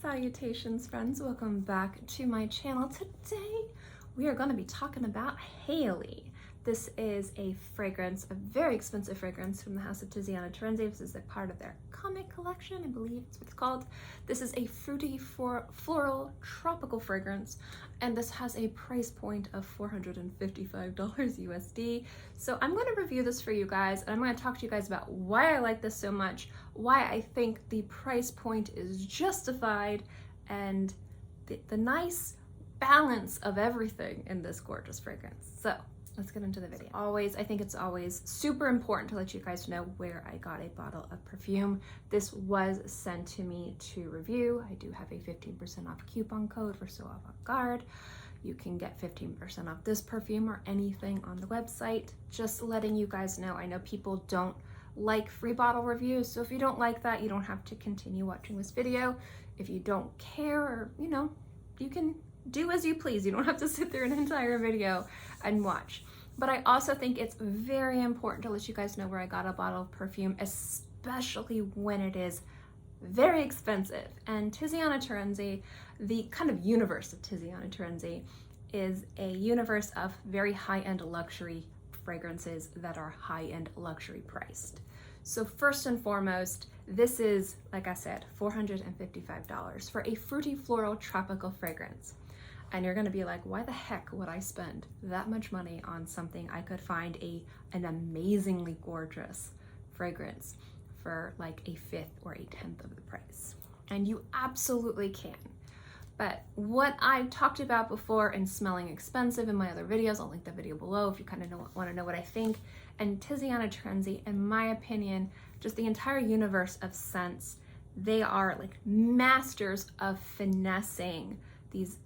Salutations friends, welcome back to my channel. Today we are going to be talking about Haley. This is a fragrance, a very expensive fragrance from the house of TIZIANA TERENZI. This is a part of their Comet Collection, I believe that's what it's called. This is a fruity floral tropical fragrance, and this has a price point of $455 USD. So I'm going to review this for you guys, and I'm going to talk to you guys about why I like this so much, why I think the price point is justified, and the nice balance of everything in this gorgeous fragrance. So let's get into the video. I think it's always super important to let you guys know where I got a bottle of perfume. This was sent to me to review. I do have a 15% off coupon code for So Avant-Garde. You can get 15% off this perfume or anything on the website. Just letting you guys know, I know people don't like free bottle reviews, so if you don't like that, you don't have to continue watching this video. If you don't care, or you can do as you please. You don't have to sit through an entire video and watch. But I also think it's very important to let you guys know where I got a bottle of perfume, especially when it is very expensive. And TIZIANA TERENZI, the kind of universe of TIZIANA TERENZI, is a universe of very high-end luxury fragrances that are high-end luxury priced. So first and foremost, this is, like I said, $455 for a fruity floral tropical fragrance. And you're gonna be like, why the heck would I spend that much money on something I could find an amazingly gorgeous fragrance for like a fifth or a tenth of the price? And you absolutely can. But what I've talked about before in Smelling Expensive in my other videos, I'll link the video below if you kind of want to know what I think. And TIZIANA TERENZI, in my opinion, just the entire universe of scents, they are like masters of finessing these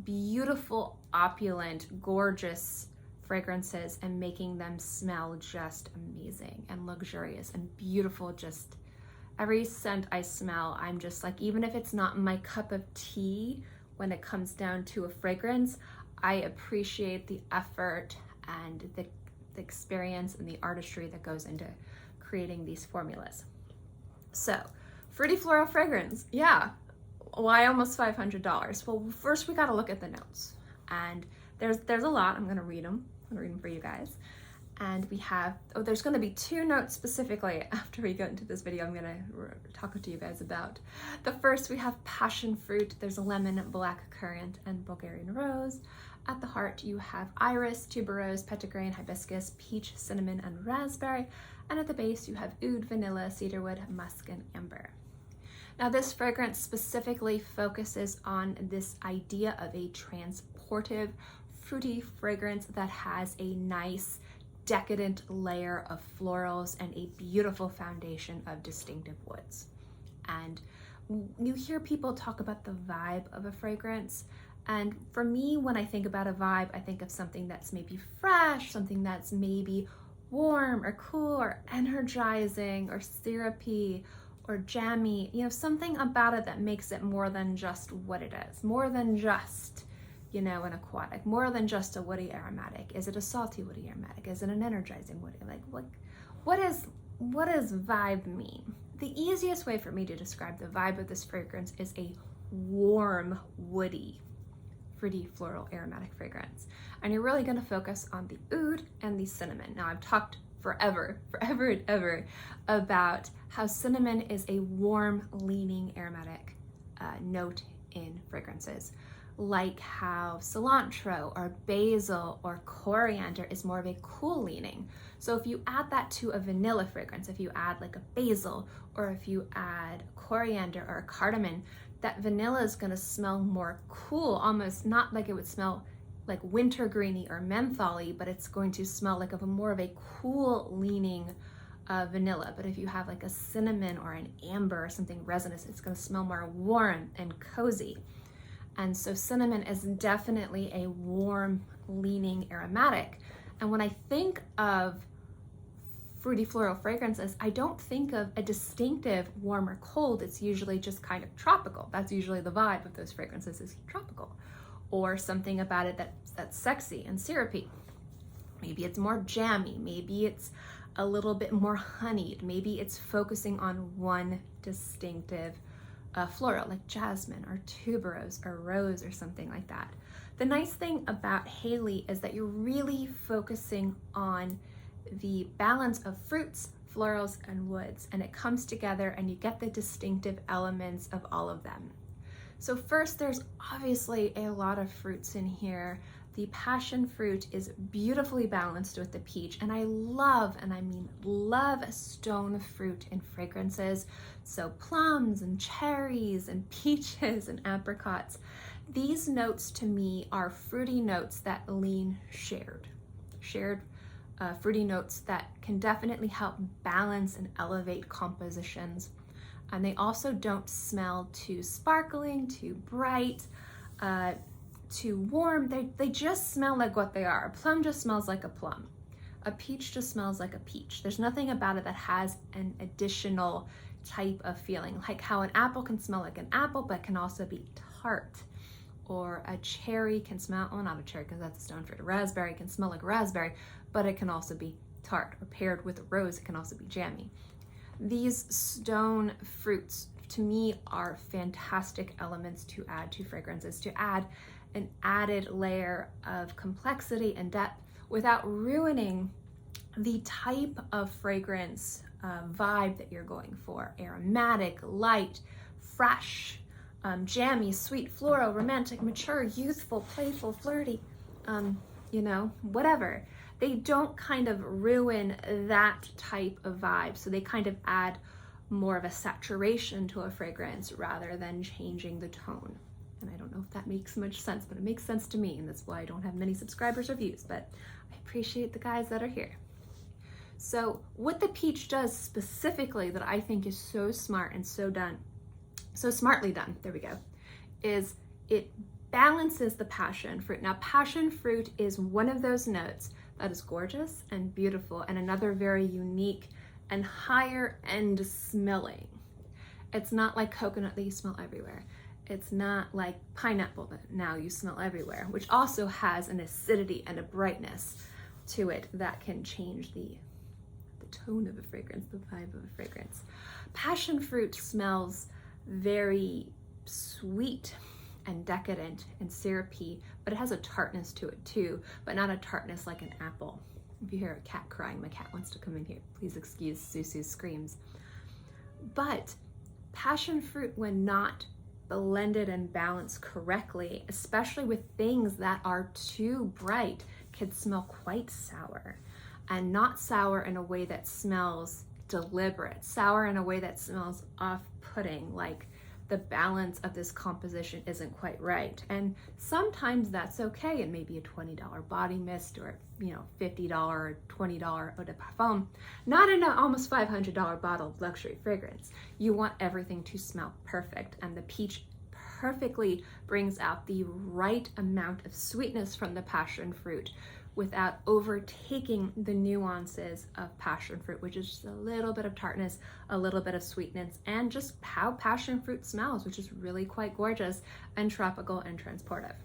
beautiful, opulent, gorgeous fragrances and making them smell just amazing and luxurious and beautiful. Just every scent I smell, I'm just like, even if it's not my cup of tea, when it comes down to a fragrance, I appreciate the effort and the experience and the artistry that goes into creating these formulas. So, fruity floral fragrance, yeah. Why almost $500? Well, first we got to look at the notes, and there's a lot. I'm gonna read them for you guys. And we have, there's gonna be two notes specifically after we go into this video I'm gonna talk to you guys about. The first, we have passion fruit. There's a lemon, black currant, and Bulgarian rose. At the heart, you have iris, tuberose, petitgrain, hibiscus, peach, cinnamon, and raspberry. And at the base, you have oud, vanilla, cedarwood, musk, and amber. Now, this fragrance specifically focuses on this idea of a transportive, fruity fragrance that has a nice, decadent layer of florals and a beautiful foundation of distinctive woods. And you hear people talk about the vibe of a fragrance. And for me, when I think about a vibe, I think of something that's maybe fresh, something that's maybe warm or cool or energizing or syrupy or jammy, something about it that makes it more than just what it is, more than just, an aquatic, more than just a woody aromatic. Is it a salty woody aromatic? Is it an energizing woody? Like, what does vibe mean? The easiest way for me to describe the vibe of this fragrance is a warm, woody, fruity, floral, aromatic fragrance. And you're really gonna focus on the oud and the cinnamon. Now, I've talked forever and ever about how cinnamon is a warm leaning aromatic note in fragrances, like how cilantro or basil or coriander is more of a cool leaning. So if you add that to a vanilla fragrance, if you add like a basil, or if you add coriander or a cardamom, that vanilla is going to smell more cool, almost not like it would smell like wintergreeny or mentholy, but it's going to smell like more of a cool leaning vanilla. But if you have like a cinnamon or an amber or something resinous, it's going to smell more warm and cozy. And so cinnamon is definitely a warm leaning aromatic. And when I think of fruity floral fragrances, I don't think of a distinctive warm or cold. It's usually just kind of tropical. That's usually the vibe of those fragrances, is tropical. Or something about it that's sexy and syrupy. Maybe it's more jammy, maybe it's a little bit more honeyed, maybe it's focusing on one distinctive floral, like jasmine or tuberose or rose or something like that. The nice thing about Haley is that you're really focusing on the balance of fruits, florals, and woods, and it comes together and you get the distinctive elements of all of them. So first, there's obviously a lot of fruits in here. The passion fruit is beautifully balanced with the peach, and I love, and I mean love, stone fruit in fragrances. So plums and cherries and peaches and apricots. These notes to me are fruity notes that lean shared fruity notes that can definitely help balance and elevate compositions. And they also don't smell too sparkling, too bright, too warm. They just smell like what they are. A plum just smells like a plum. A peach just smells like a peach. There's nothing about it that has an additional type of feeling, like how an apple can smell like an apple, but can also be tart. Or a cherry can smell, well, not a cherry because that's a stone fruit. A raspberry can smell like a raspberry, but it can also be tart. Or paired with a rose, it can also be jammy. These stone fruits, to me, are fantastic elements to add to fragrances, to add an added layer of complexity and depth without ruining the type of fragrance vibe that you're going for. Aromatic, light, fresh, jammy, sweet, floral, romantic, mature, youthful, playful, flirty, you know, whatever. They don't kind of ruin that type of vibe. So they kind of add more of a saturation to a fragrance rather than changing the tone. And I don't know if that makes much sense, but it makes sense to me. And that's why I don't have many subscribers or views, but I appreciate the guys that are here. So what the peach does specifically that I think is so smart and so smartly done, there we go, is it balances the passion fruit. Now, passion fruit is one of those notes that is gorgeous and beautiful and another very unique and higher end smelling. It's not like coconut that you smell everywhere. It's not like pineapple that now you smell everywhere, which also has an acidity and a brightness to it that can change the tone of a fragrance, the vibe of a fragrance. Passion fruit smells very sweet and decadent and syrupy, but it has a tartness to it too, but not a tartness like an apple. If you hear a cat crying, my cat wants to come in here. Please excuse Susu's screams. But passion fruit, when not blended and balanced correctly, especially with things that are too bright, can smell quite sour. And not sour in a way that smells deliberate, sour in a way that smells off-putting, like the balance of this composition isn't quite right. And sometimes that's okay. It may be a $20 body mist or, you know, $50 or $20 eau de parfum, not in an almost $500 bottle of luxury fragrance. You want everything to smell perfect, and the peach perfectly brings out the right amount of sweetness from the passion fruit without overtaking the nuances of passion fruit, which is just a little bit of tartness, a little bit of sweetness, and just how passion fruit smells, which is really quite gorgeous and tropical and transportive.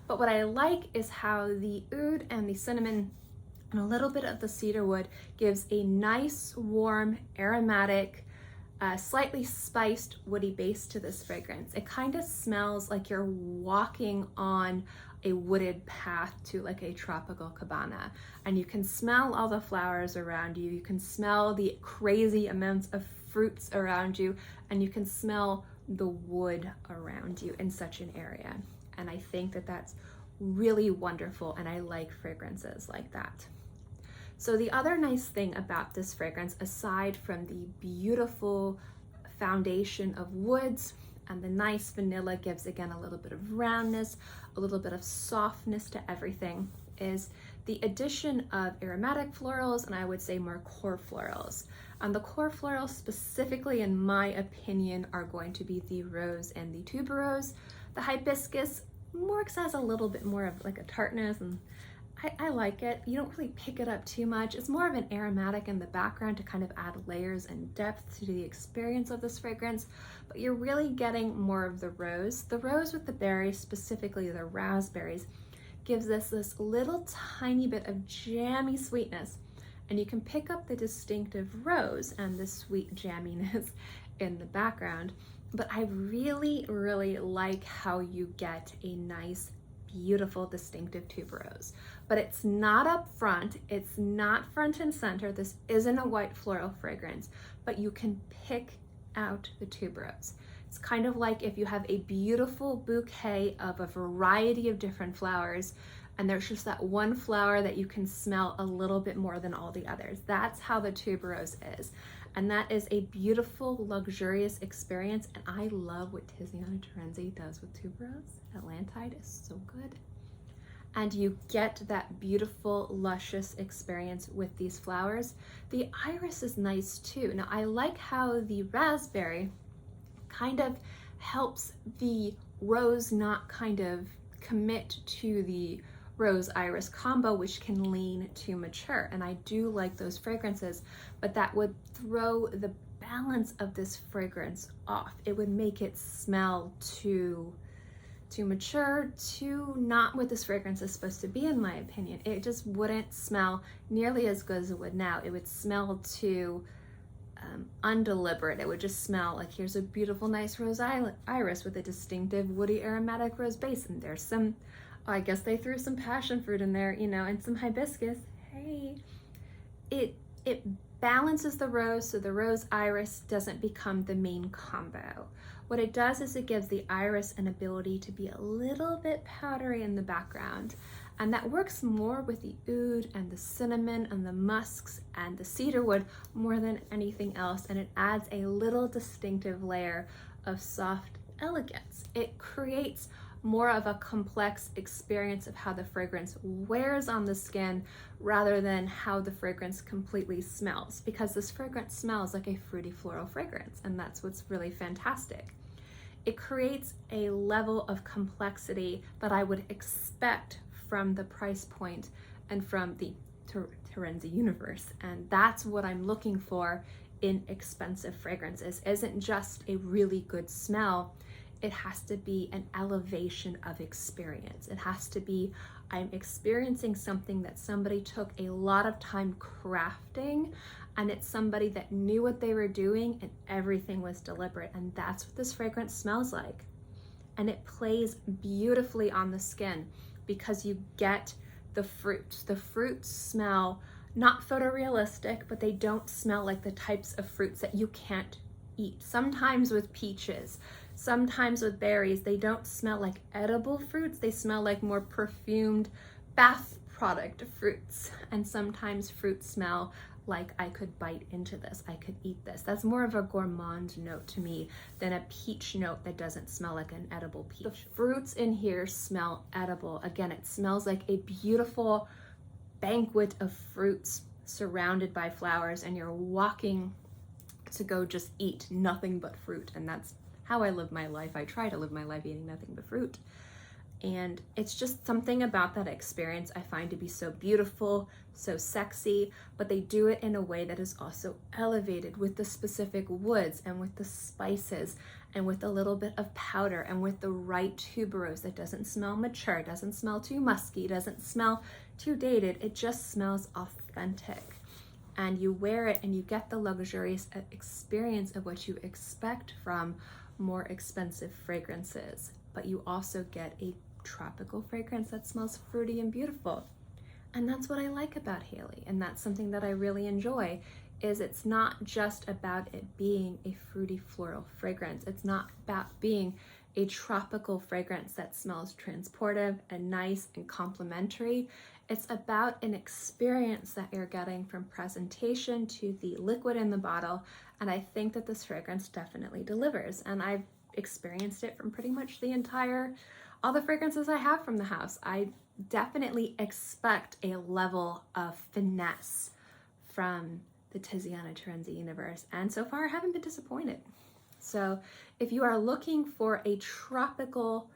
But what I like is how the oud and the cinnamon and a little bit of the cedar wood gives a nice, warm, aromatic, slightly spiced woody base to this fragrance. It kind of smells like you're walking on a wooded path to like a tropical cabana, and you can smell all the flowers around you, you can smell the crazy amounts of fruits around you, and you can smell the wood around you in such an area. And I think that that's really wonderful, and I like fragrances like that. So the other nice thing about this fragrance, aside from the beautiful foundation of woods and the nice vanilla gives again a little bit of roundness, a little bit of softness to everything, is the addition of aromatic florals, and I would say more core florals. And the core florals specifically, in my opinion, are going to be the rose and the tuberose. The hibiscus works as a little bit more of like a tartness, and I like it. You don't really pick it up too much. It's more of an aromatic in the background to kind of add layers and depth to the experience of this fragrance, but you're really getting more of the rose. The rose with the berries, specifically the raspberries, gives us this little tiny bit of jammy sweetness, and you can pick up the distinctive rose and the sweet jamminess in the background, but I really, really like how you get a nice, beautiful, distinctive tuberose. But it's not up front, it's not front and center. This isn't a white floral fragrance, but you can pick out the tuberose. It's kind of like if you have a beautiful bouquet of a variety of different flowers, and there's just that one flower that you can smell a little bit more than all the others. That's how the tuberose is. And that is a beautiful, luxurious experience. And I love what Tiziana Terenzi does with tuberose. Atlantide is so good. And you get that beautiful, luscious experience with these flowers. The iris is nice too. Now, I like how the raspberry kind of helps the rose not kind of commit to the rose iris combo, which can lean too mature. And I do like those fragrances, but that would throw the balance of this fragrance off. It would make it smell too mature, too not what this fragrance is supposed to be, in my opinion. It just wouldn't smell nearly as good as it would now. It would smell too undeliberate. It would just smell like, here's a beautiful, nice rose iris with a distinctive woody aromatic rose base, and there's some, I guess they threw some passion fruit in there, you know, and some hibiscus. Hey, it balances the rose so the rose iris doesn't become the main combo. What it does is it gives the iris an ability to be a little bit powdery in the background, and that works more with the oud and the cinnamon and the musks and the cedarwood more than anything else, and it adds a little distinctive layer of soft elegance. It creates more of a complex experience of how the fragrance wears on the skin rather than how the fragrance completely smells, because this fragrance smells like a fruity floral fragrance, and that's what's really fantastic. It creates a level of complexity that I would expect from the price point and from the Terenzi universe, and that's what I'm looking for in expensive fragrances. Isn't just a really good smell, it has to be an elevation of experience. It has to be, I'm experiencing something that somebody took a lot of time crafting, and it's somebody that knew what they were doing and everything was deliberate. And that's what this fragrance smells like. And it plays beautifully on the skin because you get the fruits. The fruits smell not photorealistic, but they don't smell like the types of fruits that you can't eat. Sometimes with peaches, sometimes with berries, they don't smell like edible fruits. They smell like more perfumed bath product fruits. And sometimes fruits smell like I could bite into this, I could eat this. That's more of a gourmand note to me than a peach note that doesn't smell like an edible peach. The fruits in here smell edible. Again, it smells like a beautiful banquet of fruits surrounded by flowers, and you're walking to go just eat nothing but fruit. And that's how I live my life. I try to live my life eating nothing but fruit. And it's just something about that experience I find to be so beautiful, so sexy, but they do it in a way that is also elevated with the specific woods and with the spices and with a little bit of powder and with the right tuberose that doesn't smell mature, doesn't smell too musky, doesn't smell too dated. It just smells authentic. And you wear it and you get the luxurious experience of what you expect from more expensive fragrances, but you also get a tropical fragrance that smells fruity and beautiful. And that's what I like about Hailey, and that's something that I really enjoy, is it's not just about it being a fruity floral fragrance. It's not about being a tropical fragrance that smells transportive and nice and complimentary. It's about an experience that you're getting from presentation to the liquid in the bottle, and I think that this fragrance definitely delivers. And I've experienced it from pretty much all the fragrances I have from the house. I definitely expect a level of finesse from the Tiziana Terenzi universe, and so far I haven't been disappointed. So if you are looking for a tropical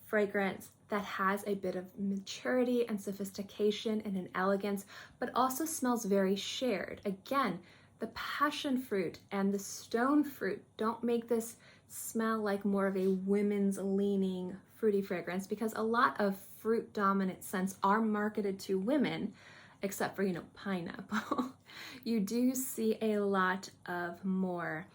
fragrance that has a bit of maturity and sophistication and an elegance, but also smells very shared. Again, the passion fruit and the stone fruit don't make this smell like more of a women's leaning fruity fragrance, because a lot of fruit dominant scents are marketed to women, except for, pineapple. You do see a lot of more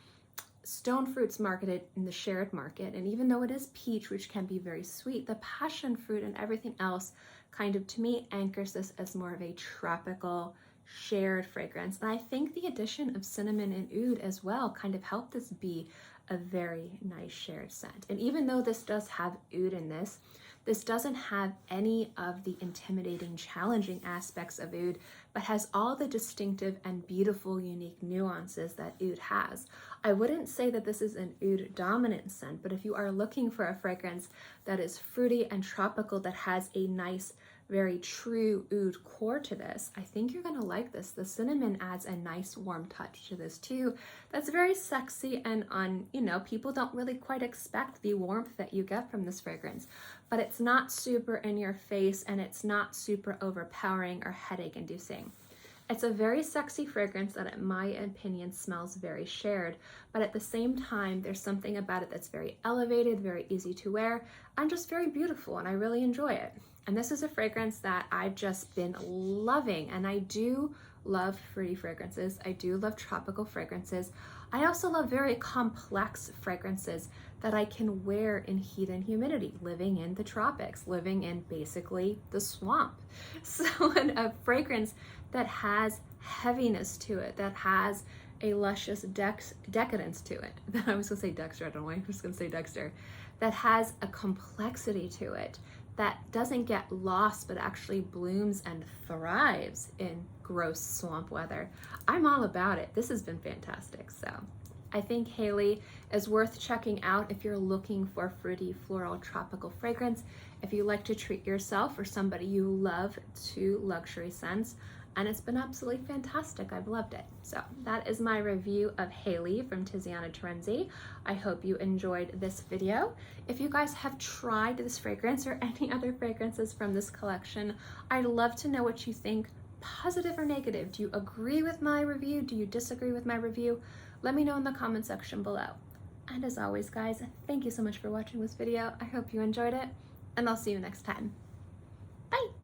stone fruit's marketed in the shared market, and even though it is peach, which can be very sweet, the passion fruit and everything else kind of, to me, anchors this as more of a tropical shared fragrance. And I think the addition of cinnamon and oud as well kind of helped this be a very nice shared scent. And even though this does have oud in this, this doesn't have any of the intimidating, challenging aspects of oud, but has all the distinctive and beautiful, unique nuances that oud has. I wouldn't say that this is an oud dominant scent, but if you are looking for a fragrance that is fruity and tropical, that has a nice, very true oud core to this, I think you're gonna like this. The cinnamon adds a nice warm touch to this too. That's very sexy, and people don't really quite expect the warmth that you get from this fragrance, but it's not super in your face and it's not super overpowering or headache inducing. It's a very sexy fragrance that, in my opinion, smells very shared, but at the same time, there's something about it that's very elevated, very easy to wear, and just very beautiful, and I really enjoy it. And this is a fragrance that I've just been loving, and I do love fruity fragrances. I do love tropical fragrances. I also love very complex fragrances that I can wear in heat and humidity, living in the tropics, living in basically the swamp. So a fragrance that has heaviness to it, that has a luscious decadence to it. I was gonna say Dexter, I don't know why I was gonna say Dexter. That has a complexity to it, that doesn't get lost but actually blooms and thrives in gross swamp weather. I'm all about it. This has been fantastic. So I think Haley is worth checking out if you're looking for fruity, floral, tropical fragrance. If you like to treat yourself or somebody you love to luxury scents, and it's been absolutely fantastic. I've loved it. So that is my review of Haley from TIZIANA TERENZI. I hope you enjoyed this video. If you guys have tried this fragrance or any other fragrances from this collection, I'd love to know what you think, positive or negative. Do you agree with my review? Do you disagree with my review? Let me know in the comment section below. And as always, guys, thank you so much for watching this video. I hope you enjoyed it, and I'll see you next time.